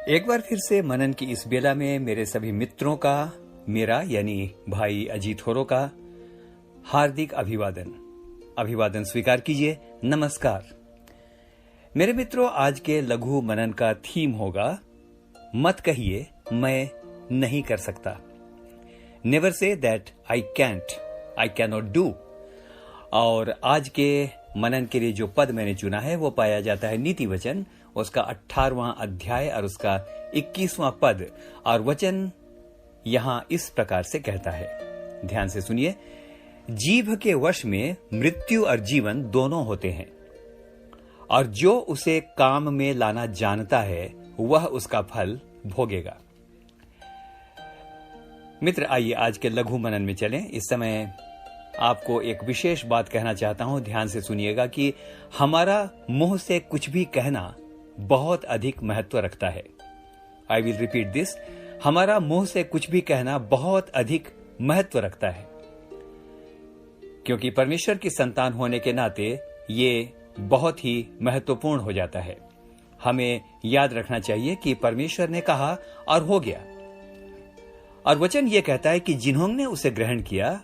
एक बार फिर से मनन की इस बेला में मेरे सभी मित्रों का, मेरा यानी भाई अजीत होरो का हार्दिक अभिवादन स्वीकार कीजिए। नमस्कार मेरे मित्रों, आज के लघु मनन का थीम होगा मत कहिए मैं नहीं कर सकता। Never say that I can not do. और आज के मनन के लिए जो पद मैंने चुना है वो पाया जाता है नीति वचन, उसका 18वां अध्याय और उसका 21वां पद। और वचन यहां इस प्रकार से कहता है, ध्यान से सुनिए। जीभ के वश में मृत्यु और जीवन दोनों होते हैं, और जो उसे काम में लाना जानता है वह उसका फल भोगेगा। मित्र, आइए आज के लघु मनन में चलें। इस समय आपको एक विशेष बात कहना चाहता हूं, ध्यान से सुनिएगा कि हमारा मुंह से कुछ भी कहना बहुत अधिक महत्व रखता है। आई विल रिपीट दिस, हमारा मुंह से कुछ भी कहना बहुत अधिक महत्व रखता है, क्योंकि परमेश्वर की संतान होने के नाते ये बहुत ही महत्वपूर्ण हो जाता है। हमें याद रखना चाहिए कि परमेश्वर ने कहा और हो गया। और वचन ये कहता है कि जिन्होंने उसे ग्रहण किया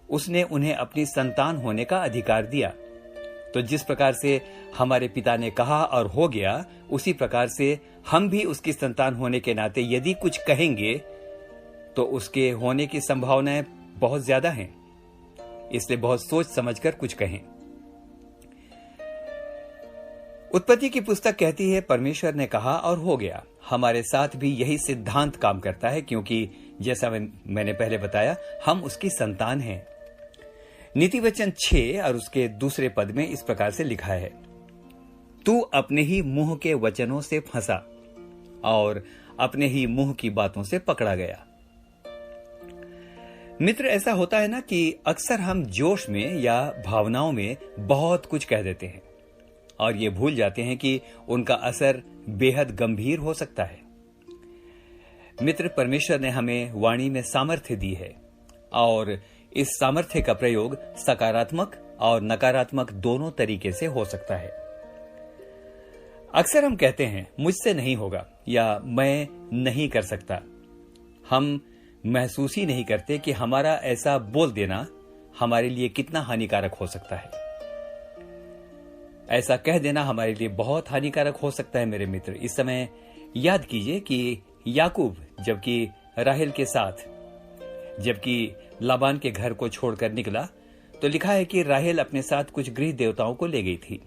उसने उन्हें अपनी संतान होने का अधिकार दिया। तो जिस प्रकार से हमारे पिता ने कहा और हो गया, उसी प्रकार से हम भी उसकी संतान होने के नाते यदि कुछ कहेंगे तो उसके होने की संभावनाएं बहुत ज्यादा हैं। इसलिए बहुत सोच समझकर कुछ कहें। उत्पत्ति की पुस्तक कहती है परमेश्वर ने कहा और हो गया। हमारे साथ भी यही सिद्धांत काम करता है, क्योंकि जैसा मैंने पहले बताया, हम उसकी संतान हैं। नीति वचन 6 और उसके दूसरे पद में इस प्रकार से लिखा है, तू अपने ही मुंह के वचनों से फंसा और अपने ही मुंह की बातों से पकड़ा गया। मित्र, ऐसा होता है ना कि अक्सर हम जोश में या भावनाओं में बहुत कुछ कह देते हैं और ये भूल जाते हैं कि उनका असर बेहद गंभीर हो सकता है। मित्र, परमेश्वर ने हमें वाणी में सामर्थ्य दी है, और इस सामर्थ्य का प्रयोग सकारात्मक और नकारात्मक दोनों तरीके से हो सकता है। अक्सर हम कहते हैं मुझसे नहीं होगा या मैं नहीं कर सकता। हम महसूस ही नहीं करते कि हमारा ऐसा बोल देना हमारे लिए कितना हानिकारक हो सकता है। ऐसा कह देना हमारे लिए बहुत हानिकारक हो सकता है। मेरे मित्र, इस समय याद कीजिए कि याकूब जबकि राहेल के साथ लाबान के घर को छोड़कर निकला, तो लिखा है कि राहेल अपने साथ कुछ गृह देवताओं को ले गई थी।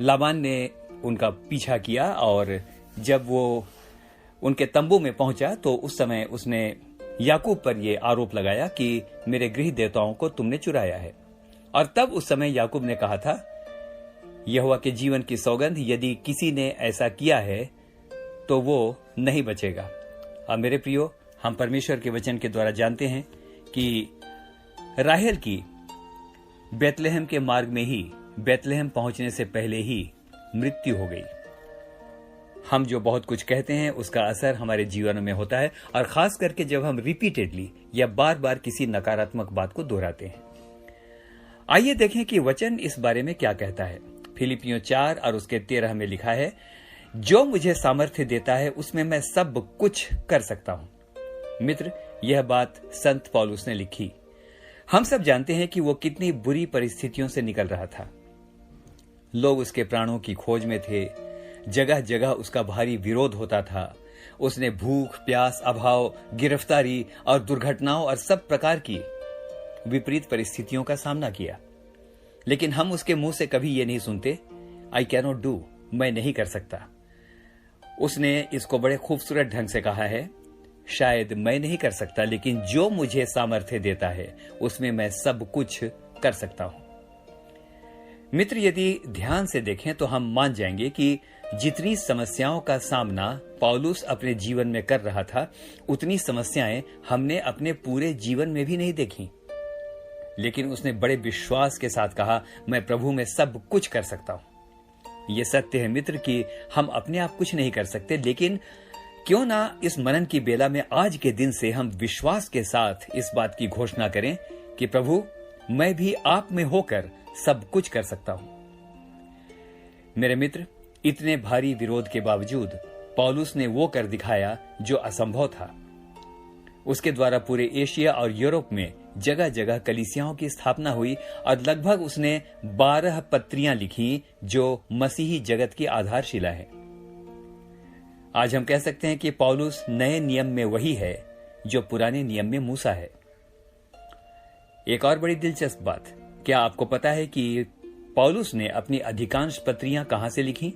लाबान ने उनका पीछा किया और जब वो उनके तंबू में पहुंचा तो उस समय उसने याकूब पर यह आरोप लगाया कि मेरे गृह देवताओं को तुमने चुराया है। और तब उस समय याकूब ने कहा था, यहोवा के जीवन की सौगंध, यदि किसी ने ऐसा किया है तो वो नहीं बचेगा। अब मेरे प्रियो, हम परमेश्वर के वचन के द्वारा जानते हैं कि राहेल की बेतलेहम के मार्ग में ही, बेतलेहम पहुंचने से पहले ही मृत्यु हो गई। हम जो बहुत कुछ कहते हैं उसका असर हमारे जीवन में होता है, और खास करके जब हम रिपीटेडली या बार बार किसी नकारात्मक बात को दोहराते हैं। आइए देखें कि वचन इस बारे में क्या कहता है। फिलिपियों 4 और उसके 13 में लिखा है, जो मुझे सामर्थ्य देता है उसमें मैं सब कुछ कर सकता हूं। मित्र, यह बात संत पौलुस ने लिखी। हम सब जानते हैं कि वो कितनी बुरी परिस्थितियों से निकल रहा था। लोग उसके प्राणों की खोज में थे, जगह जगह उसका भारी विरोध होता था। उसने भूख, प्यास, अभाव, गिरफ्तारी और दुर्घटनाओं और सब प्रकार की विपरीत परिस्थितियों का सामना किया। लेकिन हम उसके मुंह से कभी ये नहीं सुनते, आई कैन नॉट डू, मैं नहीं कर सकता। उसने इसको बड़े खूबसूरत ढंग से कहा है, शायद मैं नहीं कर सकता, लेकिन जो मुझे सामर्थ्य देता है उसमें मैं सब कुछ कर सकता हूं। मित्र, यदि ध्यान से देखें तो हम मान जाएंगे कि जितनी समस्याओं का सामना पौलुस अपने जीवन में कर रहा था, उतनी समस्याएं हमने अपने पूरे जीवन में भी नहीं देखी। लेकिन उसने बड़े विश्वास के साथ कहा, मैं प्रभु में सब कुछ कर सकता हूं। यह सत्य है मित्र कि हम अपने आप कुछ नहीं कर सकते, लेकिन क्यों ना इस मनन की बेला में आज के दिन से हम विश्वास के साथ इस बात की घोषणा करें कि प्रभु, मैं भी आप में होकर सब कुछ कर सकता हूं। मेरे मित्र, इतने भारी विरोध के बावजूद पौलुस ने वो कर दिखाया जो असंभव था। उसके द्वारा पूरे एशिया और यूरोप में जगह जगह कलीसियाओं की स्थापना हुई और लगभग उसने 12 पत्रियां लिखी जो मसीही जगत की आधारशिला है। आज हम कह सकते हैं कि पौलुस नए नियम में वही है जो पुराने नियम में मूसा है। एक और बड़ी दिलचस्प बात, क्या आपको पता है कि पौलुस ने अपनी अधिकांश पत्रियां कहां से लिखी?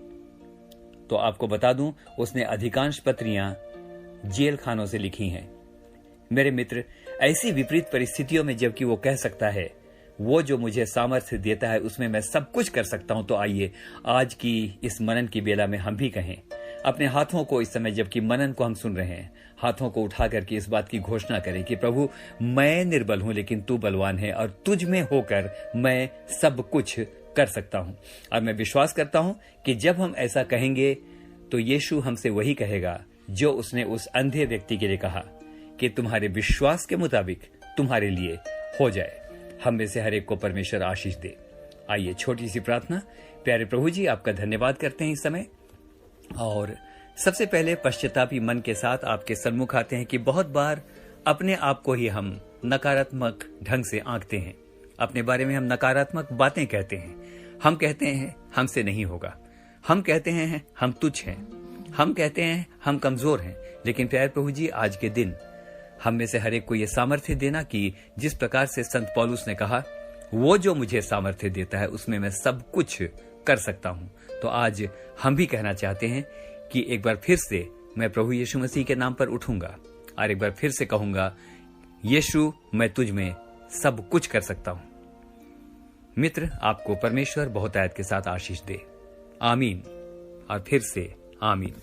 तो आपको बता दूं, उसने अधिकांश पत्रियां जेल खानों से लिखी हैं। मेरे मित्र, ऐसी विपरीत परिस्थितियों में जबकि वो कह सकता है वो जो मुझे सामर्थ्य देता है उसमें मैं सब कुछ कर सकता हूं, तो आइए आज की इस मनन की बेला में हम भी कहें अपने हाथों को, इस समय जबकि मनन को हम सुन रहे हैं, हाथों को उठा करके इस बात की घोषणा करें कि प्रभु, मैं निर्बल हूं लेकिन तू बलवान है और तुझ में होकर मैं सब कुछ कर सकता हूं। और मैं विश्वास करता हूं कि जब हम ऐसा कहेंगे तो यीशु हमसे वही कहेगा जो उसने उस अंधे व्यक्ति के लिए कहा कि तुम्हारे विश्वास के मुताबिक तुम्हारे लिए हो जाए। हम में से हर एक को परमेश्वर आशीष दे। आइए छोटी सी प्रार्थना। प्यारे प्रभु जी, आपका धन्यवाद करते हैं इस समय, और सबसे पहले पश्चातापी मन के साथ आपके सन्मुख आते हैं कि बहुत बार अपने आप को ही हम नकारात्मक ढंग से आंकते हैं, अपने बारे में हम नकारात्मक बातें कहते हैं। हम कहते हैं हमसे नहीं होगा, हम कहते हैं हम तुच्छ हैं, हम कहते हैं हम कमजोर हैं। लेकिन प्यारे प्रभु जी, आज के दिन हम में से हर एक को यह सामर्थ्य देना कि जिस प्रकार से संत पौलुस ने कहा, वो जो मुझे सामर्थ्य देता है उसमें मैं सब कुछ कर सकता हूं। तो आज हम भी कहना चाहते हैं कि एक बार फिर से मैं प्रभु यीशु मसीह के नाम पर उठूंगा और एक बार फिर से कहूंगा, यीशु, मैं तुझ में सब कुछ कर सकता हूं। मित्र, आपको परमेश्वर बहुतायत के साथ आशीष दे। आमीन और फिर से आमीन।